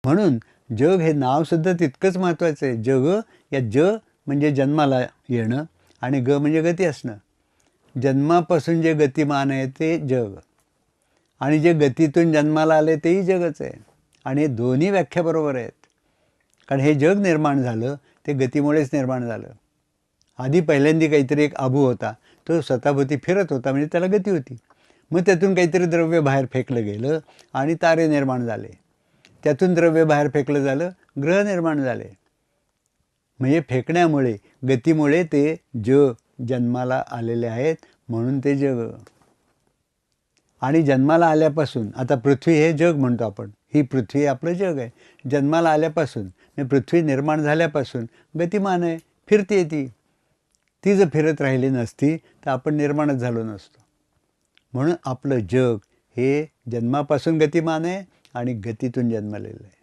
म्हणून जग हे नावसुद्धा तितकंच महत्त्वाचं आहे. जग या म्हणजे जन्माला येणं आणि म्हणजे गती असणं. जन्मापासून जे गतिमान आहे ते जग आणि जे गतीतून जन्माला आले तेही जगच आहे. आणि हे दोन्ही व्याख्या बरोबर आहेत. कारण हे जग निर्माण झालं ते गतीमुळेच निर्माण झालं. आधी पहिल्यांदा काहीतरी एक आभू होता, तो स्वतःभोवती फिरत होता, म्हणजे त्याला गती होती. मग त्यातून काहीतरी द्रव्य बाहेर फेकलं गेलं आणि तारे निर्माण झाले. त्यातून द्रव्य बाहेर फेकलं झालं, ग्रह निर्माण झाले. म्हणजे फेकण्यामुळे गतीमुळे ते जन्माला आलेले आहेत, म्हणून ते जग. आणि जन्माला आल्यापासून आता पृथ्वी हे जग म्हणतो आपण, ही पृथ्वी आपलं जग आहे. जन्माला आल्यापासून म्हणजे पृथ्वी निर्माण झाल्यापासून गतिमान आहे, फिरते ती जर फिरत राहिली नसती तर आपण निर्माणच झालो नसतो. म्हणून आपलं जग हे जन्मापासून गतिमान आहे आणि गतीतून जन्मलेलं आहे.